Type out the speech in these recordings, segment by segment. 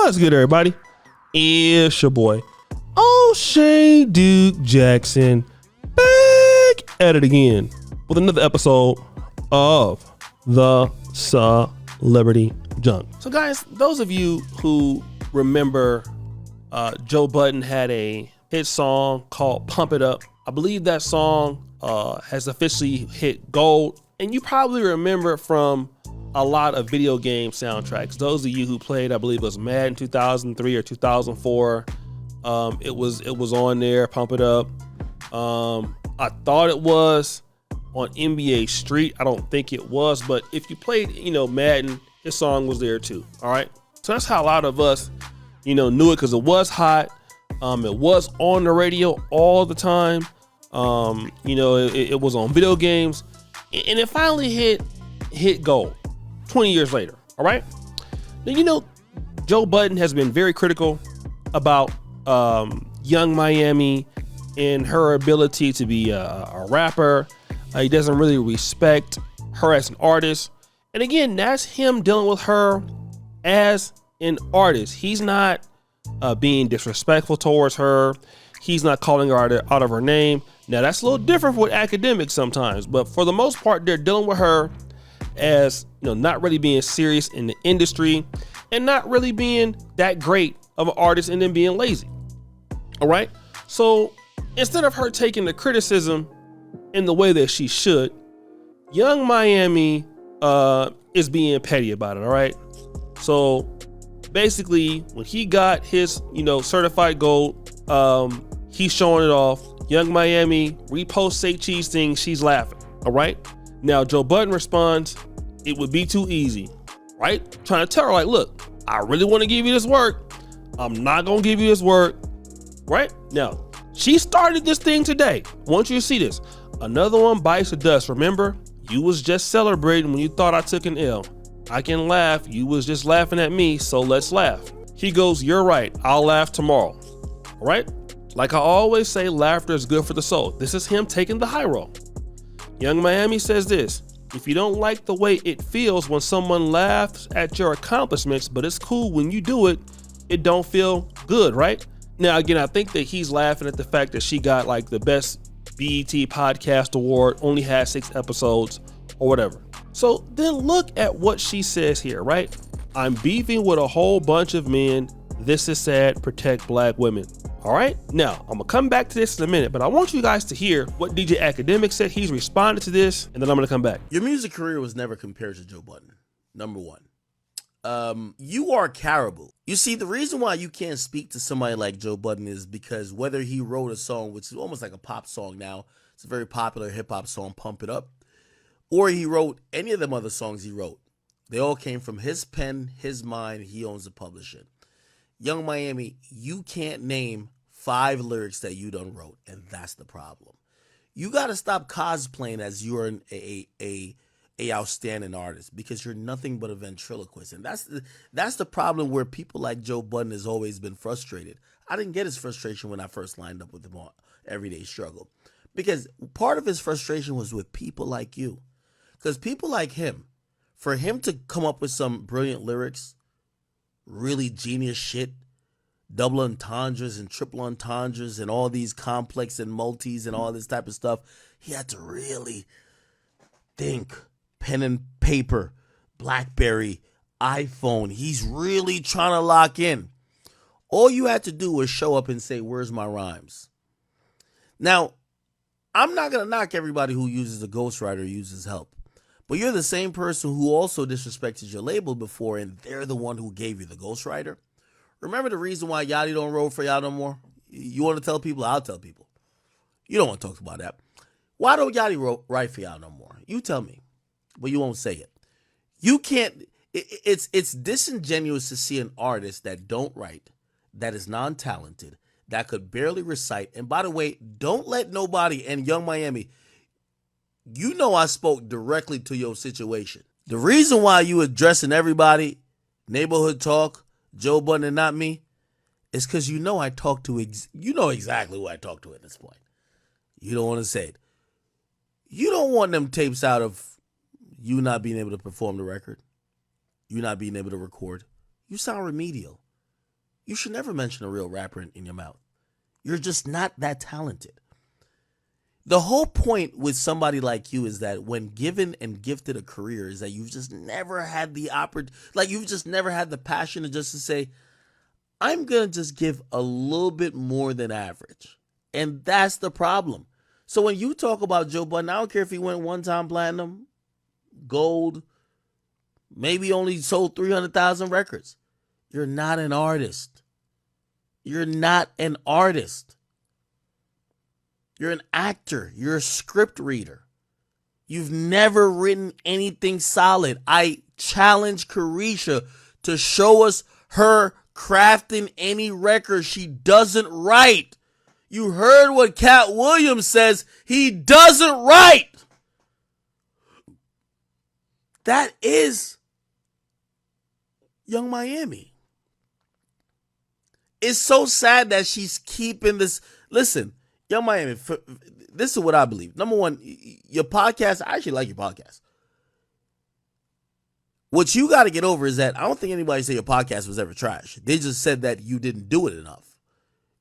What's good, everybody? It's your boy, O'Shea Duke Jackson, back at it again with another episode of the Celebrity Junk. So, guys, those of you who remember Joe Budden had a hit song called Pump It Up. I believe that song has officially hit gold, and you probably remember it from a lot of video game soundtracks. Those of you who played, I believe it was Madden 2003 or 2004, it was on there, Pump It Up. I thought it was on NBA Street. I don't think it was, but if you played, Madden, his song was there too. All right. So that's how a lot of us, knew it, because it was hot. It was on the radio all the time. It was on video games, and it finally hit gold 20 years later. All right. Now, Joe Budden has been very critical about Young Miami and her ability to be a rapper. He doesn't really respect her as an artist. And again, that's him dealing with her as an artist. He's not being disrespectful towards her. He's not calling her out of her name. Now, that's a little different with Akademiks sometimes, but for the most part, they're dealing with her as, not really being serious in the industry and not really being that great of an artist, and then being lazy. All right. So instead of her taking the criticism in the way that she should, Young Miami is being petty about it. All right. So basically, when he got his, certified gold, he's showing it off. Young Miami reposts Say Cheese thing. She's laughing. All right. Now, Joe Budden responds, "It would be too easy," right? Trying to tell her, like, look, I really want to give you this work. I'm not going to give you this work, right? Now, she started this thing today. I want you to see this. Another one bites the dust. Remember, you was just celebrating when you thought I took an L. I can laugh. You was just laughing at me, so let's laugh. He goes, "You're right. I'll laugh tomorrow." All right? Like I always say, laughter is good for the soul. This is him taking the high road. Young Miami says this: "If you don't like the way it feels when someone laughs at your accomplishments, but it's cool when you do it, it don't feel good, right?" Now, again, I think that he's laughing at the fact that she got like the best BET podcast award, only had 6 episodes or whatever. So then look at what she says here, right? "I'm beefing with a whole bunch of men. This is sad. Protect black women." All right. Now, I'm going to come back to this in a minute, but I want you guys to hear what DJ Akademiks said. He's responded to this, and then I'm going to come back. Your music career was never compared to Joe Budden. Number one. You are Caribou. You see, the reason why you can't speak to somebody like Joe Budden is because whether he wrote a song, which is almost like a pop song now, it's a very popular hip-hop song, Pump It Up, or he wrote any of them other songs he wrote, they all came from his pen, his mind. He owns the publisher. Young Miami, you can't name 5 lyrics that you done wrote, and that's the problem. You got to stop cosplaying as you're a outstanding artist, because you're nothing but a ventriloquist, and that's the problem where people like Joe Budden has always been frustrated. I didn't get his frustration when I first lined up with him on Everyday Struggle, because part of his frustration was with people like you, because people like him, for him to come up with some brilliant lyrics, really genius shit, double entendres and triple entendres and all these complex and multis and all this type of stuff, he had to really think. Pen and paper, BlackBerry, iPhone. He's really trying to lock in. All you had to do was show up and say, "Where's my rhymes?" Now, I'm not going to knock everybody who uses a ghostwriter, uses help. But you're the same person who also disrespected your label before, and they're the one who gave you the ghostwriter. Remember the reason why Yachty don't roll for y'all no more? You want to tell people? I'll tell people. You don't want to talk about that. Why don't Yachty write for y'all no more? You tell me. But you won't say it. You can't. It's disingenuous to see an artist that don't write, that is non-talented, that could barely recite. And by the way, don't let nobody, and Young Miami, I spoke directly to your situation. The reason why you addressing everybody, neighborhood talk, Joe Budden and not me, is because I talk to, exactly who I talk to at this point. You don't want to say it. You don't want them tapes out of you not being able to perform the record, you not being able to record. You sound remedial. you should never mention a real rapper in your mouth. You're just not that talented. The whole point with somebody like you is that when given and gifted a career is that you've just never had the you've just never had the passion to just to say, I'm going to just give a little bit more than average. And that's the problem. So when you talk about Joe Budden, I don't care if he went one-time platinum, gold, maybe only sold 300,000 records. You're not an artist. You're not an artist. You're an actor. You're a script reader. You've never written anything solid. I challenge Carisha to show us her crafting any record she doesn't write. You heard what Cat Williams says. He doesn't write. That is Young Miami. It's so sad that she's keeping this. Listen, Young Miami, this is what I believe. Number one, your podcast, I actually like your podcast. What you got to get over is that I don't think anybody said your podcast was ever trash. They just said that you didn't do it enough.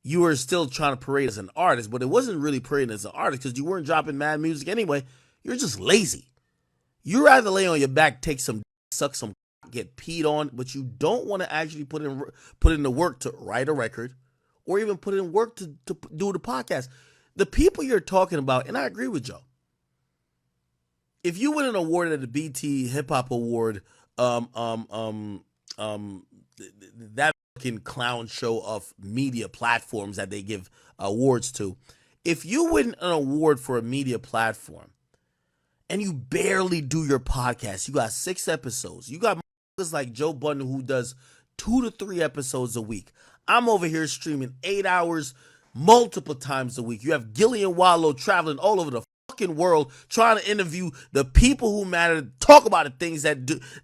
You were still trying to parade as an artist, but it wasn't really parading as an artist because you weren't dropping mad music anyway. You're just lazy. You rather lay on your back, take some, suck some, get peed on, but you don't want to actually put in the work to write a record or even put in work to do the podcast. The people you're talking about, and I agree with Joe. If you win an award at the BT Hip Hop Award, that fucking clown show of media platforms that they give awards to, if you win an award for a media platform and you barely do your podcast, you got 6 episodes, you got like Joe Budden who does 2 to 3 episodes a week. I'm over here streaming 8 hours multiple times a week. You have Gillian Wallow traveling all over the fucking world trying to interview the people who matter, talk about the things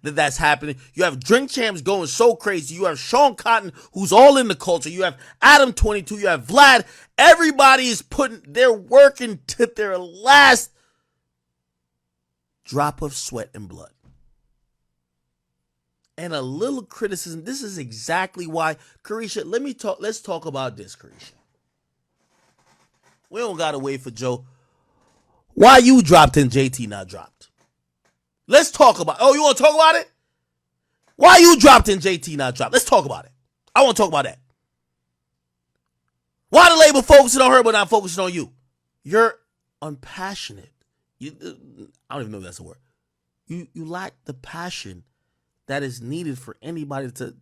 that's happening. You have Drink Champs going so crazy. You have Sean Cotton who's all in the culture. You have Adam 22. You have Vlad. Everybody is they're working to their last drop of sweat and blood. And a little criticism. This is exactly why, Carisha, let's talk about this, Carisha. We don't gotta wait for Joe. Why you dropped and JT not dropped? Let's talk about you want to talk about it? Why you dropped and JT not dropped? Let's talk about it. I want to talk about that. Why the label focusing on her but not focusing on you? You're unpassionate. I don't even know if that's a word. You lack the passion that is needed for anybody to.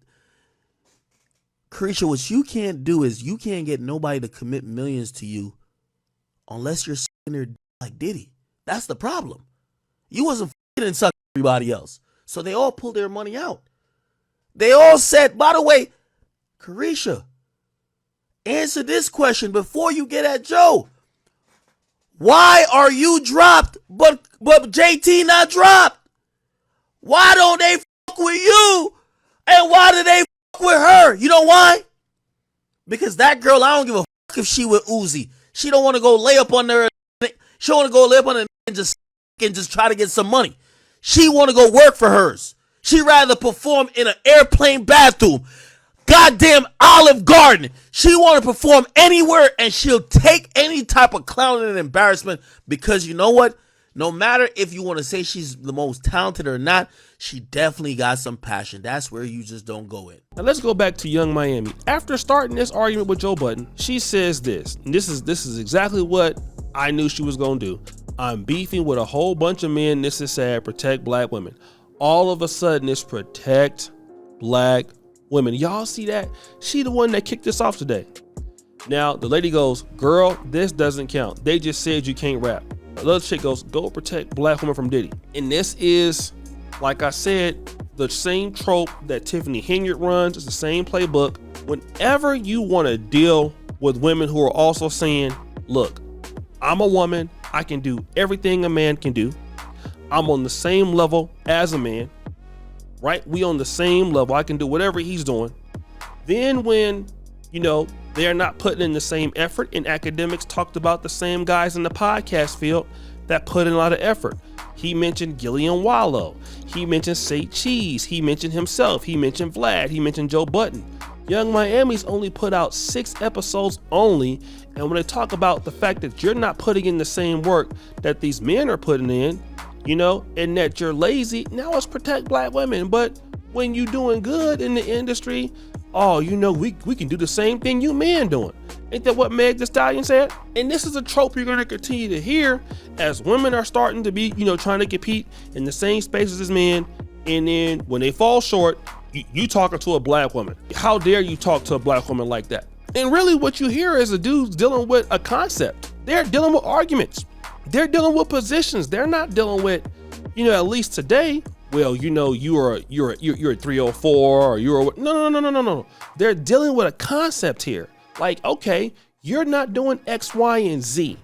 Carisha, what you can't do is you can't get nobody to commit millions to you unless you're sucking their like Diddy. That's the problem. You wasn't fucking and sucking everybody else. So they all pulled their money out. They all said, by the way, Carisha, answer this question before you get at Joe. Why are you dropped, but JT not dropped? Why don't they fuck with you? And why do they fuck with her? You know why? Because that girl, I don't give a fuck if she with Uzi. She don't want to go lay up on her. She don't want to go lay up on her and just try to get some money. She want to go work for hers. She rather perform in an airplane bathroom. Goddamn Olive Garden. She want to perform anywhere and she'll take any type of clowning and embarrassment because you know what? No matter if you want to say she's the most talented or not, she definitely got some passion. That's where you just don't go in. Now let's go back to Young Miami. After starting this argument with Joe Budden, she says this. And this is exactly what I knew she was going to do. I'm beefing with a whole bunch of men. This is sad. Protect black women. All of a sudden, it's protect black women. Y'all see that? She the one that kicked this off today. Now, the lady goes, girl, this doesn't count. They just said you can't rap. Another chick goes, go protect black women from Diddy. And this is, like I said, the same trope that Tiffany Henyard runs. It's the same playbook. Whenever you want to deal with women who are also saying, look, I'm a woman. I can do everything a man can do. I'm on the same level as a man, right? We on the same level. I can do whatever he's doing. Then when, they're not putting in the same effort, and Akademiks talked about the same guys in the podcast field that put in a lot of effort. He mentioned Gillian Wallow. He mentioned Say Cheese. He mentioned himself. He mentioned Vlad. He mentioned Joe Budden. Young Miami's only put out 6 episodes only, and when they talk about the fact that you're not putting in the same work that these men are putting in, you know, and that you're lazy, now it's protect black women. But when you doing good in the industry, oh, you know, we can do the same thing you men doing. Ain't that what Meg Thee Stallion said? And this is a trope you're going to continue to hear as women are starting to be, you know, trying to compete in the same spaces as men. And then when they fall short, you talking to a black woman. How dare you talk to a black woman like that? And really what you hear is a dude's dealing with a concept. They're dealing with arguments. They're dealing with positions. They're not dealing with, you know, at least today, well, you know, you're a 304 or you're a, no. They're dealing with a concept here. Like, okay, you're not doing X, Y, and Z.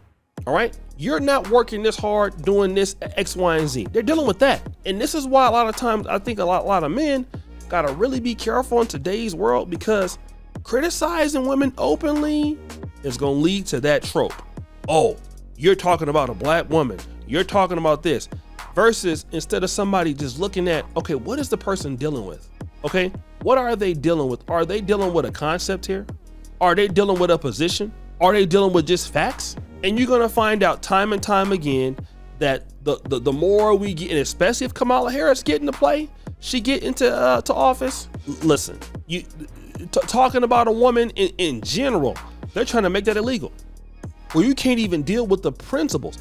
All right. You're not working this hard doing this X, Y, and Z. They're dealing with that. And this is why a lot of times I think a lot of men gotta really be careful in today's world, because criticizing women openly is gonna lead to that trope. Oh, you're talking about a black woman. You're talking about this. Versus instead of somebody just looking at, okay, what is the person dealing with? Okay, what are they dealing with? Are they dealing with a concept here? Are they dealing with a position? Are they dealing with just facts? And you're gonna find out time and time again that the more we get, and especially if Kamala Harris get into play, she get into to office. Listen, talking about a woman in general, they're trying to make that illegal, where you can't even deal with the principles.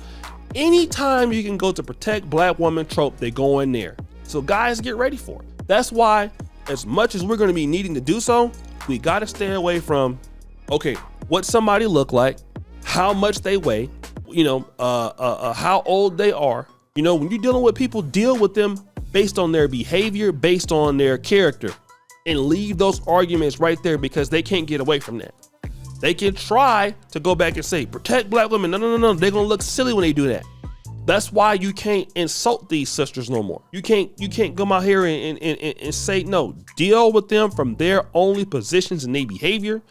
Anytime you can go to protect black woman trope, they go in there. So guys, get ready for it. That's why, as much as we're going to be needing to do so, we got to stay away from, okay, what somebody look like, how much they weigh, you know, how old they are. You know, when you're dealing with people, deal with them based on their behavior, based on their character, and leave those arguments right there, because they can't get away from that. They can try to go back and say, protect black women. No. They're going to look silly when they do that. That's why you can't insult these sisters no more. You can't come out here and say, no, deal with them from their only positions and their behavior.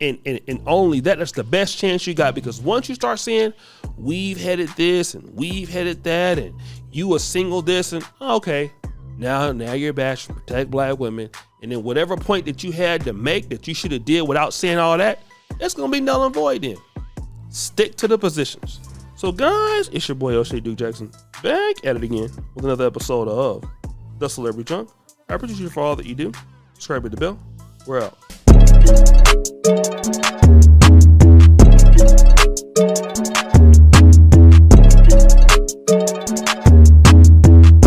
And only that's the best chance you got. Because once you start saying, we've headed this and we've headed that, and you a single this, and okay, now you're bashing protect black women. And then whatever point that you had to make that you should have did without saying all that, it's going to be null and void then. Stick to the positions. So guys, it's your boy O'Shea Duke Jackson, back at it again with another episode of The Celebrity Junk. I appreciate you for all that you do. Subscribe to the bell. We're out.